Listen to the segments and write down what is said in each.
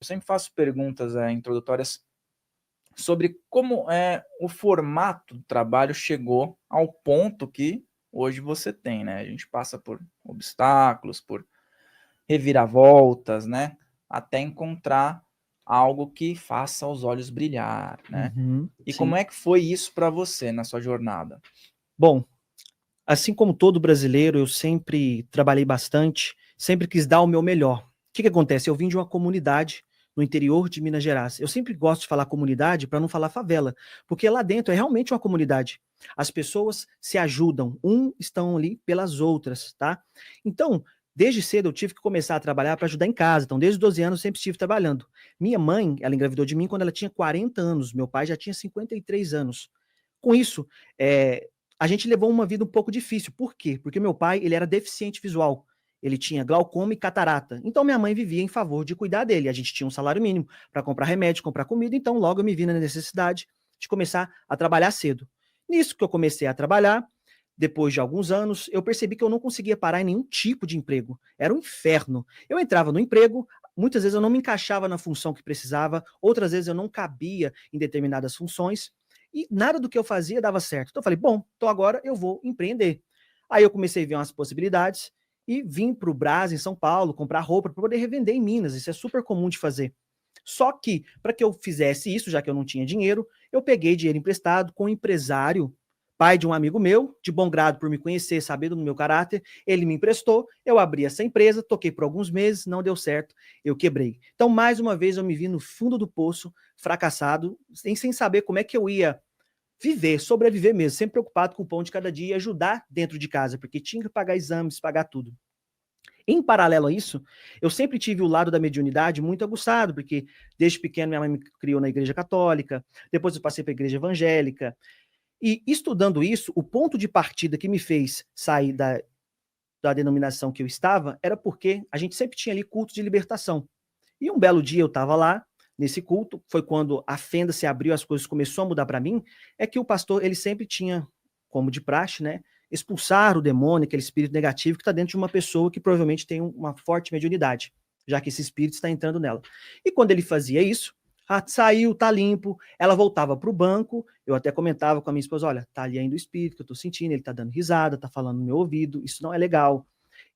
Eu sempre faço perguntas introdutórias sobre como o formato do trabalho chegou ao ponto que hoje você tem, né? A gente passa por obstáculos, por reviravoltas, né? Até encontrar algo que faça os olhos brilhar, né? Uhum, E como sim. é que foi isso para você na sua jornada? Bom, assim como todo brasileiro, eu sempre trabalhei bastante, sempre quis dar o meu melhor. O que que acontece? Eu vim de uma comunidade no interior de Minas Gerais. Eu sempre gosto de falar comunidade para não falar favela, porque lá dentro é realmente uma comunidade. As pessoas se ajudam, estão ali pelas outras, tá? Então, desde cedo eu tive que começar a trabalhar para ajudar em casa. Então, desde os 12 anos eu sempre estive trabalhando. Minha mãe, ela engravidou de mim quando ela tinha 40 anos, meu pai já tinha 53 anos. Com isso, é, a gente levou uma vida um pouco difícil. Por quê? Porque meu pai, ele era deficiente visual. Ele tinha glaucoma e catarata. Então minha mãe vivia em favor de cuidar dele. A gente tinha um salário mínimo para comprar remédio, comprar comida, então logo eu me vi na necessidade de começar a trabalhar cedo. Nisso que eu comecei a trabalhar, depois de alguns anos, eu percebi que eu não conseguia parar em nenhum tipo de emprego. Era um inferno. Eu entrava no emprego, muitas vezes eu não me encaixava na função que precisava, outras vezes eu não cabia em determinadas funções, e nada do que eu fazia dava certo. Então eu falei, bom, então agora eu vou empreender. Aí eu comecei a ver umas possibilidades e vim para o Brás, em São Paulo, comprar roupa para poder revender em Minas. Isso é super comum de fazer. Só que, para que eu fizesse isso, já que eu não tinha dinheiro, eu peguei dinheiro emprestado com um empresário, pai de um amigo meu, de bom grado por me conhecer, sabendo do meu caráter, ele me emprestou, eu abri essa empresa, toquei por alguns meses, não deu certo, eu quebrei. Então, mais uma vez, eu me vi no fundo do poço, fracassado, sem saber como é que eu ia viver, sobreviver mesmo, sempre preocupado com o pão de cada dia e ajudar dentro de casa, porque tinha que pagar exames, pagar tudo. Em paralelo a isso, eu sempre tive o lado da mediunidade muito aguçado, porque desde pequeno minha mãe me criou na igreja católica, depois eu passei para a igreja evangélica, e estudando isso, o ponto de partida que me fez sair da denominação que eu estava era porque a gente sempre tinha ali cultos de libertação. E um belo dia eu estava lá, nesse culto, foi quando a fenda se abriu, as coisas começaram a mudar para mim, é que o pastor, ele sempre tinha, como de praxe, né, expulsar o demônio, aquele espírito negativo que está dentro de uma pessoa que provavelmente tem uma forte mediunidade, já que esse espírito está entrando nela. E quando ele fazia isso, saiu, tá limpo, ela voltava para o banco, eu até comentava com a minha esposa, olha, tá ali ainda o espírito que eu tô sentindo, ele tá dando risada, tá falando no meu ouvido, isso não é legal.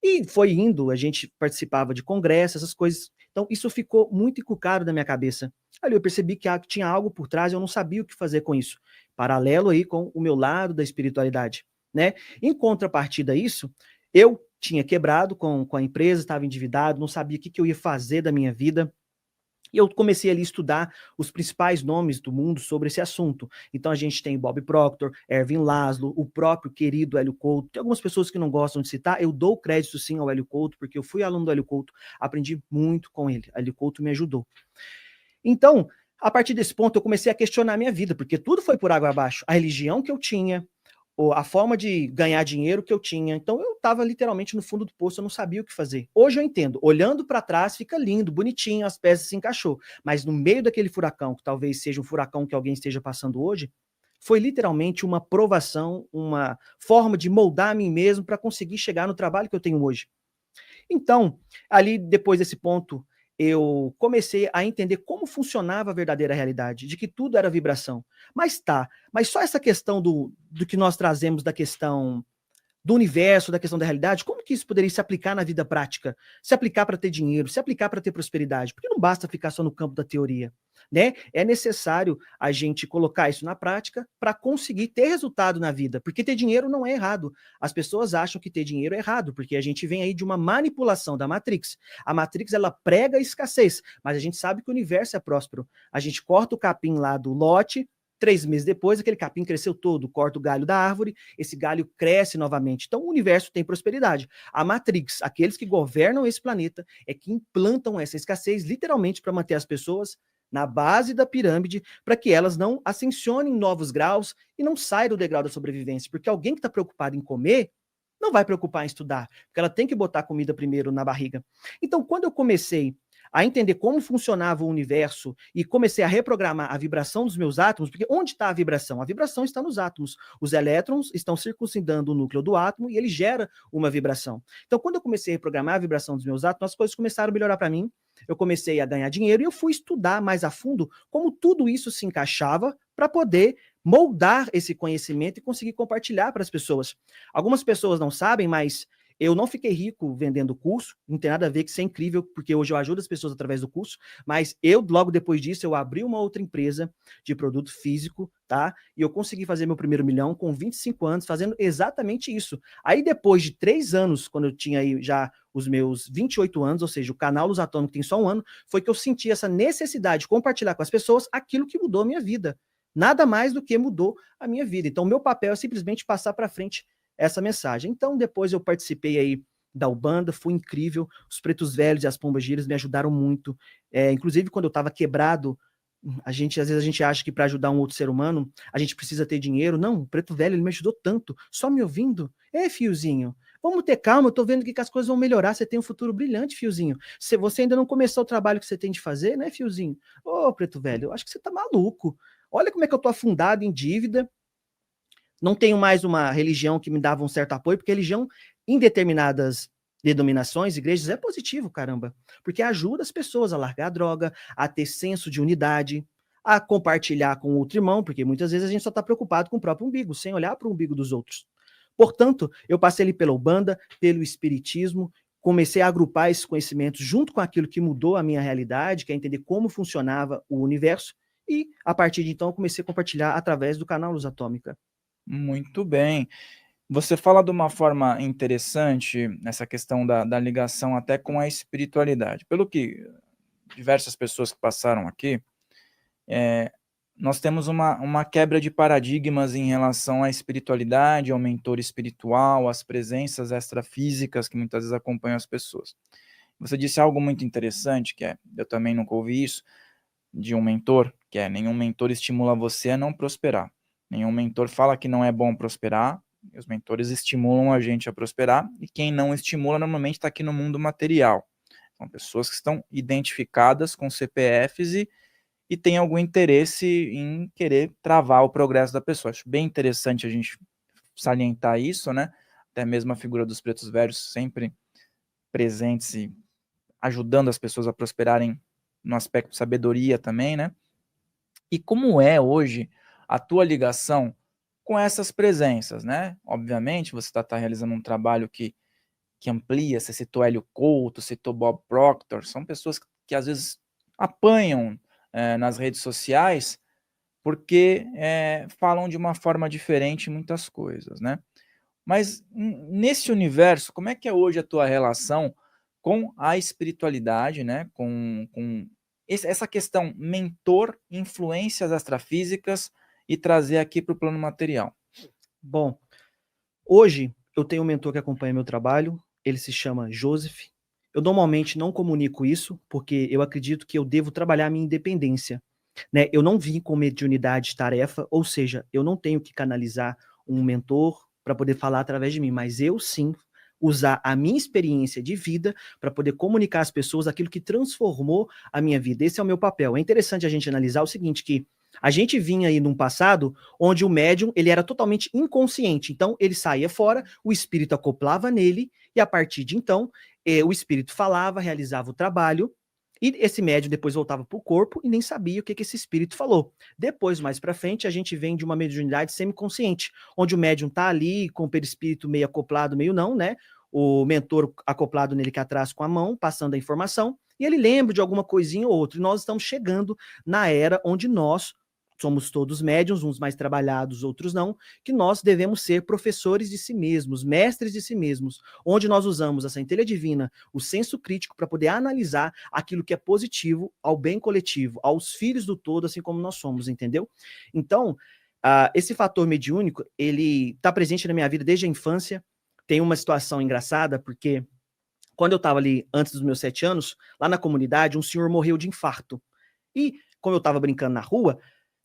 E foi indo, a gente participava de congressos, essas coisas. Então, isso ficou muito encucado na minha cabeça. Ali eu percebi que tinha algo por trás, eu não sabia o que fazer com isso. Paralelo aí com o meu lado da espiritualidade, né? Em contrapartida a isso, eu tinha quebrado com a empresa, estava endividado, não sabia o que eu ia fazer da minha vida. E eu comecei ali a estudar os principais nomes do mundo sobre esse assunto. Então a gente tem Bob Proctor, Erwin Laszlo, o próprio querido Hélio Couto. Tem algumas pessoas que não gostam de citar, eu dou crédito sim ao Hélio Couto, porque eu fui aluno do Hélio Couto, aprendi muito com ele. Hélio Couto me ajudou. Então, a partir desse ponto, eu comecei a questionar a minha vida, porque tudo foi por água abaixo. A religião que eu tinha, a forma de ganhar dinheiro que eu tinha. Então eu estava literalmente no fundo do poço, eu não sabia o que fazer. Hoje eu entendo, olhando para trás fica lindo, bonitinho, as peças se encaixou, mas no meio daquele furacão, que talvez seja um furacão que alguém esteja passando hoje, foi literalmente uma provação, uma forma de moldar a mim mesmo para conseguir chegar no trabalho que eu tenho hoje. Então, ali depois desse ponto, eu comecei a entender como funcionava a verdadeira realidade, de que tudo era vibração. Mas só essa questão do que nós trazemos da questão do universo, da questão da realidade, como que isso poderia se aplicar na vida prática? Se aplicar para ter dinheiro, se aplicar para ter prosperidade? Porque não basta ficar só no campo da teoria, né? É necessário a gente colocar isso na prática para conseguir ter resultado na vida, porque ter dinheiro não é errado. As pessoas acham que ter dinheiro é errado, porque a gente vem aí de uma manipulação da Matrix. A Matrix, ela prega a escassez, mas a gente sabe que o universo é próspero. A gente corta o capim lá do lote, 3 meses depois, aquele capim cresceu todo, corta o galho da árvore, esse galho cresce novamente. Então, o universo tem prosperidade. A Matrix, aqueles que governam esse planeta, é que implantam essa escassez literalmente para manter as pessoas na base da pirâmide, para que elas não ascensionem novos graus e não saiam do degrau da sobrevivência. Porque alguém que está preocupado em comer, não vai preocupar em estudar, porque ela tem que botar comida primeiro na barriga. Então, quando eu comecei a entender como funcionava o universo e comecei a reprogramar a vibração dos meus átomos, porque onde está a vibração? A vibração está nos átomos. Os elétrons estão circuncindando o núcleo do átomo e ele gera uma vibração. Então, quando eu comecei a reprogramar a vibração dos meus átomos, as coisas começaram a melhorar para mim. eu comecei a ganhar dinheiro e eu fui estudar mais a fundo como tudo isso se encaixava para poder moldar esse conhecimento e conseguir compartilhar para as pessoas. Algumas pessoas não sabem, mas eu não fiquei rico vendendo curso, não tem nada a ver, que isso é incrível, porque hoje eu ajudo as pessoas através do curso, mas eu, logo depois disso, eu abri uma outra empresa de produto físico, tá? E eu consegui fazer meu primeiro milhão com 25 anos, fazendo exatamente isso. Aí, depois de 3 anos, quando eu tinha aí já os meus 28 anos, ou seja, o canal Luz Atômica tem só 1 ano, foi que eu senti essa necessidade de compartilhar com as pessoas aquilo que mudou a minha vida. Nada mais do que mudou a minha vida. Então, meu papel é simplesmente passar para frente essa mensagem. Então, depois eu participei aí da Ubanda, foi incrível. Os Pretos Velhos e as Pombas Giras me ajudaram muito. Inclusive, quando eu estava quebrado, às vezes a gente acha que para ajudar um outro ser humano, a gente precisa ter dinheiro. Não, o Preto Velho, ele me ajudou tanto, só me ouvindo. Fiozinho, vamos ter calma, eu tô vendo que as coisas vão melhorar, você tem um futuro brilhante, Fiozinho. Se você ainda não começou o trabalho que você tem de fazer, né, Fiozinho? Ô, Preto Velho, eu acho que você tá maluco. Olha como é que eu tô afundado em dívida, não tenho mais uma religião que me dava um certo apoio, porque religião, em determinadas denominações, igrejas, é positivo, caramba. Porque ajuda as pessoas a largar a droga, a ter senso de unidade, a compartilhar com o outro irmão, porque muitas vezes a gente só está preocupado com o próprio umbigo, sem olhar para o umbigo dos outros. Portanto, eu passei ali pela Ubanda, pelo Espiritismo, comecei a agrupar esses conhecimentos junto com aquilo que mudou a minha realidade, que é entender como funcionava o universo, e a partir de então eu comecei a compartilhar através do canal Luz Atômica. Muito bem. Você fala de uma forma interessante essa questão da ligação até com a espiritualidade. Pelo que diversas pessoas que passaram aqui, nós temos uma quebra de paradigmas em relação à espiritualidade, ao mentor espiritual, às presenças extrafísicas que muitas vezes acompanham as pessoas. Você disse algo muito interessante, que eu também nunca ouvi isso, de um mentor, que nenhum mentor estimula você a não prosperar. Nenhum mentor fala que não é bom prosperar, os mentores estimulam a gente a prosperar, e quem não estimula normalmente está aqui no mundo material. São pessoas que estão identificadas com CPFs e têm algum interesse em querer travar o progresso da pessoa. Acho bem interessante a gente salientar isso, né? Até mesmo a figura dos pretos velhos sempre presentes e ajudando as pessoas a prosperarem no aspecto de sabedoria também, né? E como é hoje a tua ligação com essas presenças, né? Obviamente, você está realizando um trabalho que amplia, você citou Hélio Couto, citou Bob Proctor, são pessoas que às vezes apanham nas redes sociais porque falam de uma forma diferente muitas coisas, né? Mas nesse universo, como é que é hoje a tua relação com a espiritualidade, né? Com essa questão mentor, influências extrafísicas e trazer aqui para o plano material? Bom, hoje eu tenho um mentor que acompanha meu trabalho, ele se chama Joseph. Eu normalmente não comunico isso, porque eu acredito que eu devo trabalhar a minha independência, né? Eu não vim com mediunidade de tarefa, ou seja, eu não tenho que canalizar um mentor para poder falar através de mim, mas eu sim usar a minha experiência de vida para poder comunicar às pessoas aquilo que transformou a minha vida. Esse é o meu papel. É interessante a gente analisar o seguinte, que a gente vinha aí num passado onde o médium ele era totalmente inconsciente. Então, ele saía fora, o espírito acoplava nele, e a partir de então, o espírito falava, realizava o trabalho, e esse médium depois voltava para o corpo e nem sabia o que esse espírito falou. Depois, mais para frente, a gente vem de uma mediunidade semiconsciente, onde o médium está ali com o perispírito meio acoplado, meio não, né? O mentor acoplado nele que atrás com a mão, passando a informação, e ele lembra de alguma coisinha ou outra. E nós estamos chegando na era onde nós somos todos médiums, uns mais trabalhados, outros não, que nós devemos ser professores de si mesmos, mestres de si mesmos, onde nós usamos a centelha divina, o senso crítico para poder analisar aquilo que é positivo ao bem coletivo, aos filhos do todo, assim como nós somos, entendeu? Então, esse fator mediúnico, ele está presente na minha vida desde a infância. Tem uma situação engraçada, porque quando eu estava ali, antes dos meus 7 anos, lá na comunidade, um senhor morreu de infarto. E, como eu estava brincando na rua,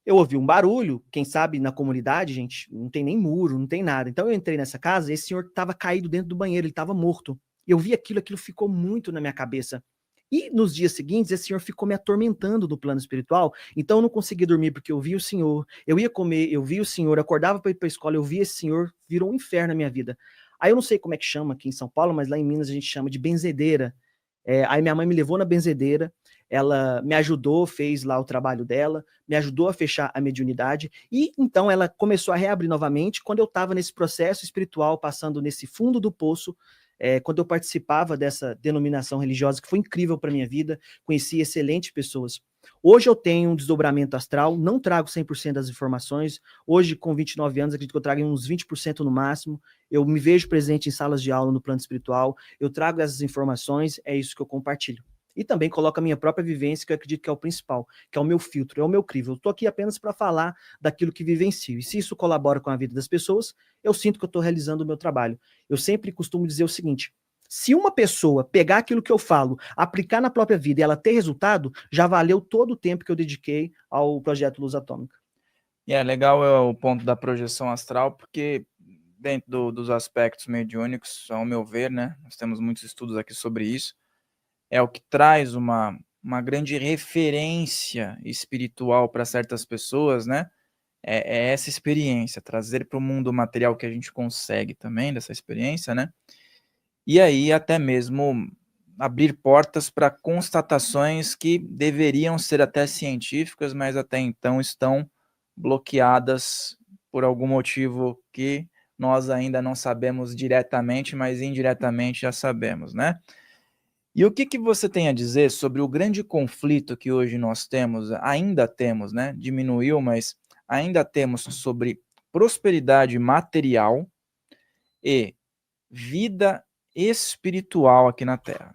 eu ouvi um barulho, quem sabe na comunidade, gente, não tem nem muro, não tem nada. Então eu entrei nessa casa e esse senhor estava caído dentro do banheiro, ele estava morto. Eu vi aquilo ficou muito na minha cabeça. E nos dias seguintes, esse senhor ficou me atormentando no plano espiritual, então eu não conseguia dormir porque eu vi o senhor, eu ia comer, eu vi o senhor, acordava para ir para a escola, eu vi esse senhor, virou um inferno na minha vida. Aí eu não sei como é que chama aqui em São Paulo, mas lá em Minas a gente chama de benzedeira. Aí minha mãe me levou na benzedeira, ela me ajudou, fez lá o trabalho dela, me ajudou a fechar a mediunidade, e então ela começou a reabrir novamente quando eu estava nesse processo espiritual, passando nesse fundo do poço, quando eu participava dessa denominação religiosa, que foi incrível para minha vida, conheci excelentes pessoas. Hoje eu tenho um desdobramento astral, não trago 100% das informações, hoje com 29 anos acredito que eu trago uns 20% no máximo, eu me vejo presente em salas de aula no plano espiritual, eu trago essas informações, é isso que eu compartilho. E também coloco a minha própria vivência, que eu acredito que é o principal, que é o meu filtro, é o meu crivo. Eu estou aqui apenas para falar daquilo que vivencio. E se isso colabora com a vida das pessoas, eu sinto que eu estou realizando o meu trabalho. Eu sempre costumo dizer o seguinte: se uma pessoa pegar aquilo que eu falo, aplicar na própria vida e ela ter resultado, já valeu todo o tempo que eu dediquei ao projeto Luz Atômica. E é legal o ponto da projeção astral, porque dentro dos aspectos mediúnicos, ao meu ver, né, nós temos muitos estudos aqui sobre isso, é o que traz uma grande referência espiritual para certas pessoas, né? É essa experiência, trazer para o mundo material que a gente consegue também dessa experiência, né? E aí até mesmo abrir portas para constatações que deveriam ser até científicas, mas até então estão bloqueadas por algum motivo que nós ainda não sabemos diretamente, mas indiretamente já sabemos, né? E o que você tem a dizer sobre o grande conflito que hoje nós temos, ainda temos, né? Diminuiu, mas ainda temos sobre prosperidade material e vida espiritual aqui na Terra.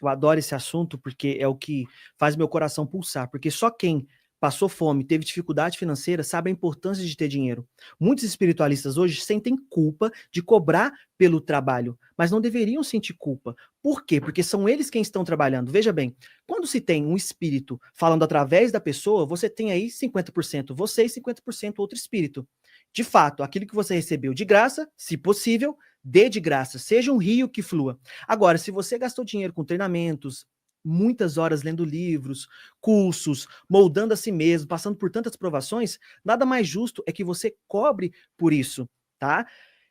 Eu adoro esse assunto porque é o que faz meu coração pulsar, porque só quem passou fome, teve dificuldade financeira, sabe a importância de ter dinheiro. Muitos espiritualistas hoje sentem culpa de cobrar pelo trabalho, mas não deveriam sentir culpa. Por quê? Porque são eles quem estão trabalhando. Veja bem, quando se tem um espírito falando através da pessoa, você tem aí 50% você e 50% outro espírito. De fato, aquilo que você recebeu de graça, se possível, dê de graça, seja um rio que flua. Agora, se você gastou dinheiro com treinamentos, muitas horas lendo livros, cursos, moldando a si mesmo, passando por tantas provações, nada mais justo é que você cobre por isso, tá?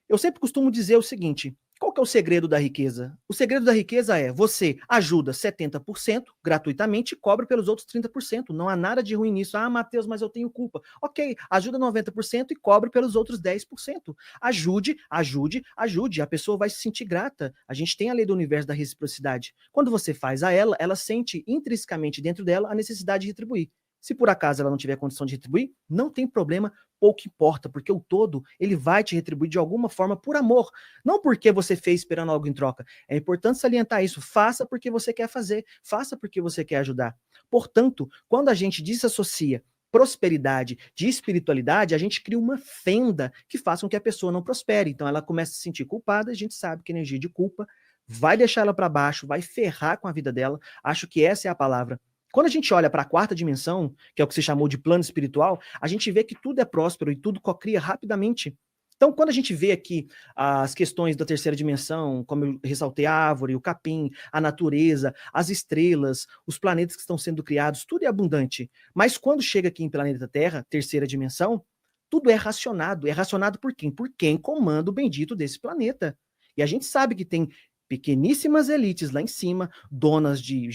Eu sempre costumo dizer o seguinte: qual que é o segredo da riqueza? O segredo da riqueza é você ajuda 70% gratuitamente e cobra pelos outros 30%. Não há nada de ruim nisso. Ah, Matheus, mas eu tenho culpa. Ok, ajuda 90% e cobre pelos outros 10%. Ajude, ajude, ajude. A pessoa vai se sentir grata. A gente tem a lei do universo da reciprocidade. Quando você faz a ela, ela sente intrinsecamente dentro dela a necessidade de retribuir. Se por acaso ela não tiver condição de retribuir, não tem problema, pouco importa, porque o todo, ele vai te retribuir de alguma forma por amor, não porque você fez esperando algo em troca. É importante salientar isso, faça porque você quer fazer, faça porque você quer ajudar. Portanto, quando a gente desassocia prosperidade de espiritualidade, a gente cria uma fenda que faça com que a pessoa não prospere. Então ela começa a se sentir culpada, a gente sabe que a energia de culpa vai deixar ela para baixo, vai ferrar com a vida dela. Acho que essa é a palavra. Quando a gente olha para a quarta dimensão, que é o que se chamou de plano espiritual, a gente vê que tudo é próspero e tudo cocria rapidamente. Então, quando a gente vê aqui as questões da terceira dimensão, como eu ressaltei, a árvore, o capim, a natureza, as estrelas, os planetas que estão sendo criados, tudo é abundante. Mas quando chega aqui em planeta Terra, terceira dimensão, tudo é racionado. É racionado por quem? Por quem comanda o bendito desse planeta. E a gente sabe que tem pequeníssimas elites lá em cima, donas de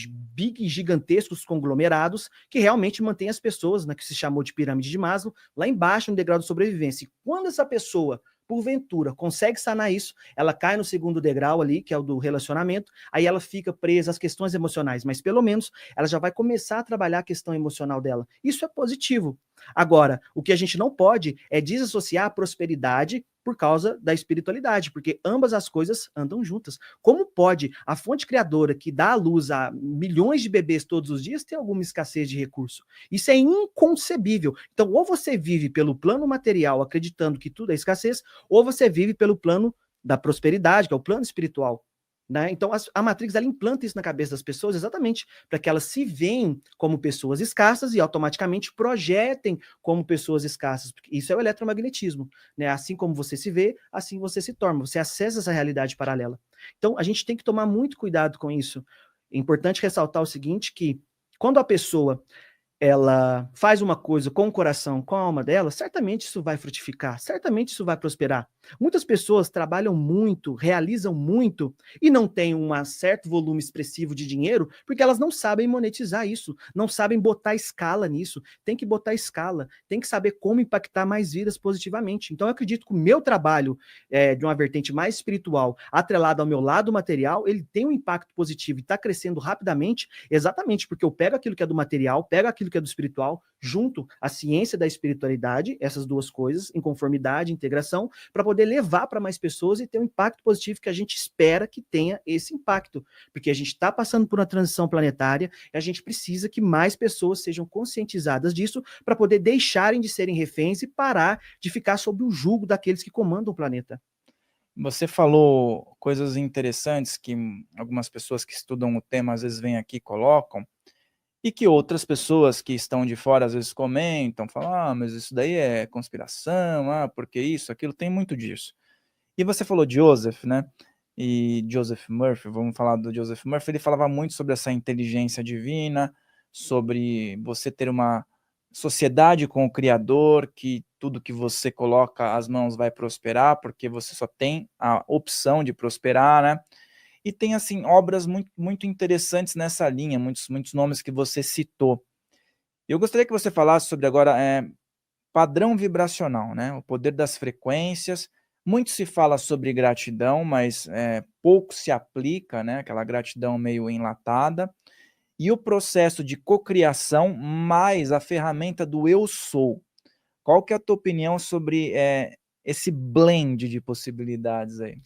gigantescos conglomerados, que realmente mantêm as pessoas, na que se chamou de pirâmide de Maslow, lá embaixo no degrau de sobrevivência. E quando essa pessoa, porventura, consegue sanar isso, ela cai no segundo degrau ali, que é o do relacionamento, aí ela fica presa às questões emocionais, mas pelo menos ela já vai começar a trabalhar a questão emocional dela. Isso é positivo. Agora, o que a gente não pode é desassociar a prosperidade por causa da espiritualidade, porque ambas as coisas andam juntas. Como pode a fonte criadora que dá à luz a milhões de bebês todos os dias ter alguma escassez de recurso? Isso é inconcebível. Então, ou você vive pelo plano material, acreditando que tudo é escassez, ou você vive pelo plano da prosperidade, que é o plano espiritual. Né? Então, a Matrix ela implanta isso na cabeça das pessoas exatamente para que elas se veem como pessoas escassas e automaticamente projetem como pessoas escassas. Isso é o eletromagnetismo. Né? Assim como você se vê, assim você se torna. Você acessa essa realidade paralela. Então, a gente tem que tomar muito cuidado com isso. É importante ressaltar o seguinte, que quando a pessoa ela faz uma coisa com o coração, com a alma dela, certamente isso vai frutificar, certamente isso vai prosperar. Muitas pessoas trabalham muito, realizam muito e não têm um certo volume expressivo de dinheiro porque elas não sabem monetizar isso, não sabem botar escala nisso. Tem que botar escala, tem que saber como impactar mais vidas positivamente. Então eu acredito que o meu trabalho de uma vertente mais espiritual, atrelado ao meu lado material, ele tem um impacto positivo e está crescendo rapidamente, exatamente porque eu pego aquilo que é do material, pego aquilo que é do espiritual, junto à ciência da espiritualidade, essas duas coisas, em conformidade, integração, para poder levar para mais pessoas e ter um impacto positivo que a gente espera que tenha esse impacto, porque a gente está passando por uma transição planetária e a gente precisa que mais pessoas sejam conscientizadas disso para poder deixarem de serem reféns e parar de ficar sob o jugo daqueles que comandam o planeta. Você falou coisas interessantes que algumas pessoas que estudam o tema às vezes vêm aqui e colocam, e que outras pessoas que estão de fora às vezes comentam, falam: "Ah, mas isso daí é conspiração, ah, porque isso, aquilo", tem muito disso. E você falou de Joseph, né, e Joseph Murphy, vamos falar do Joseph Murphy, ele falava muito sobre essa inteligência divina, sobre você ter uma sociedade com o criador, que tudo que você coloca as mãos vai prosperar, porque você só tem a opção de prosperar, né. E tem, assim, obras muito interessantes nessa linha, muitos nomes que você citou. Eu gostaria que você falasse sobre agora, padrão vibracional, né, o poder das frequências. Muito se fala sobre gratidão, mas, pouco se aplica, né, aquela gratidão meio enlatada. E o processo de cocriação mais a ferramenta do "eu sou". Qual que é a tua opinião sobre, esse blend de possibilidades aí?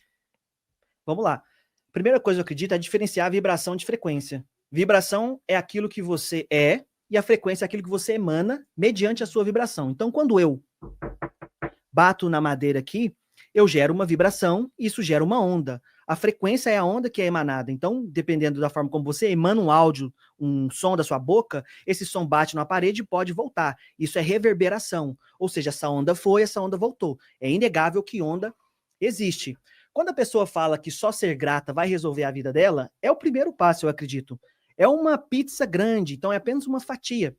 Vamos lá. Primeira coisa que eu acredito é diferenciar a vibração de frequência. Vibração é aquilo que você é e a frequência é aquilo que você emana mediante a sua vibração. Então, quando eu bato na madeira aqui, eu gero uma vibração e isso gera uma onda. A frequência é a onda que é emanada. Então, dependendo da forma como você emana um áudio, um som da sua boca, esse som bate na parede e pode voltar. Isso é reverberação. Ou seja, essa onda foi, essa onda voltou. É inegável que onda existe. Quando a pessoa fala que só ser grata vai resolver a vida dela, é o primeiro passo, eu acredito. É uma pizza grande, então é apenas uma fatia.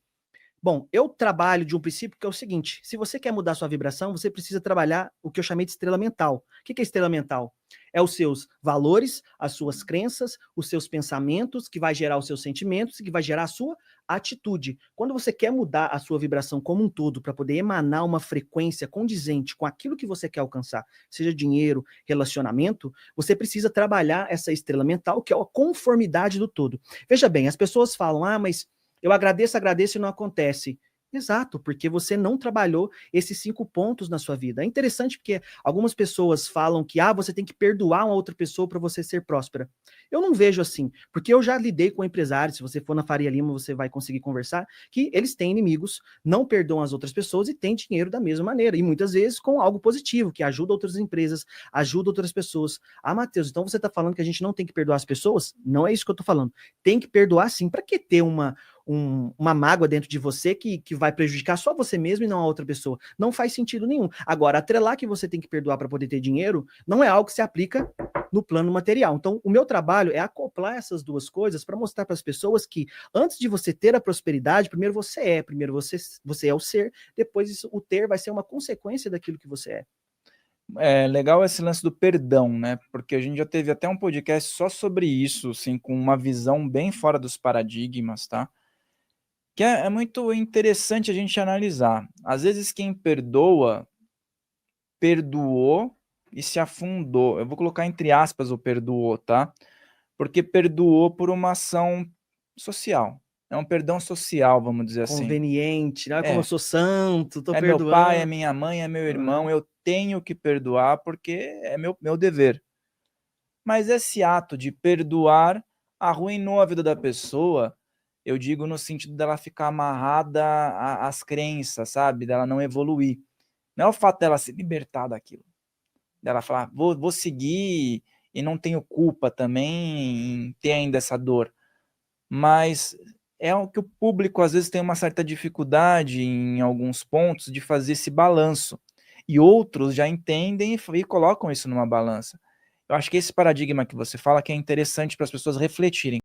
Bom, eu trabalho de um princípio que é o seguinte: se você quer mudar sua vibração, você precisa trabalhar o que eu chamei de estrela mental. O que é estrela mental? É os seus valores, as suas crenças, os seus pensamentos, que vai gerar os seus sentimentos, que vai gerar a sua atitude. Quando você quer mudar a sua vibração como um todo, para poder emanar uma frequência condizente com aquilo que você quer alcançar, seja dinheiro, relacionamento, você precisa trabalhar essa estrela mental, que é a conformidade do todo. Veja bem, as pessoas falam: ah, mas eu agradeço, agradeço e não acontece. Exato, porque você não trabalhou esses 5 pontos na sua vida. É interessante porque algumas pessoas falam que você tem que perdoar uma outra pessoa para você ser próspera. Eu não vejo assim, porque eu já lidei com empresários, se você for na Faria Lima, você vai conseguir conversar, que eles têm inimigos, não perdoam as outras pessoas e têm dinheiro da mesma maneira. E muitas vezes com algo positivo, que ajuda outras empresas, ajuda outras pessoas. Ah, Matheus, então você está falando que a gente não tem que perdoar as pessoas? Não é isso que eu estou falando. Tem que perdoar sim. Para que ter uma mágoa dentro de você que vai prejudicar só você mesmo e não a outra pessoa? Não faz sentido nenhum. Agora, atrelar que você tem que perdoar para poder ter dinheiro não é algo que se aplica no plano material. Então, o meu trabalho é acoplar essas duas coisas para mostrar para as pessoas que antes de você ter a prosperidade, primeiro você é o ser, depois isso, o ter vai ser uma consequência daquilo que você é. É legal esse lance do perdão, né, porque a gente já teve até um podcast só sobre isso, assim, com uma visão bem fora dos paradigmas, tá. Que é muito interessante a gente analisar. Às vezes quem perdoa, perdoou e se afundou. Eu vou colocar entre aspas o perdoou, tá, porque perdoou por uma ação social. É um perdão social, vamos dizer assim. Conveniente, né? Como eu É, sou santo, tô é meu pai, é perdoando. minha mãe, é meu irmão, Uhum. eu tenho que perdoar porque é meu dever. Mas esse ato de perdoar arruinou a vida da pessoa, eu digo no sentido dela ficar amarrada às crenças, sabe, dela não evoluir. Não é o fato dela se libertar daquilo, dela falar: "Vou seguir e não tenho culpa também em ter ainda essa dor", mas é o que o público às vezes tem uma certa dificuldade em alguns pontos de fazer esse balanço, e outros já entendem e colocam isso numa balança. Eu acho que esse paradigma que você fala que é interessante para as pessoas refletirem.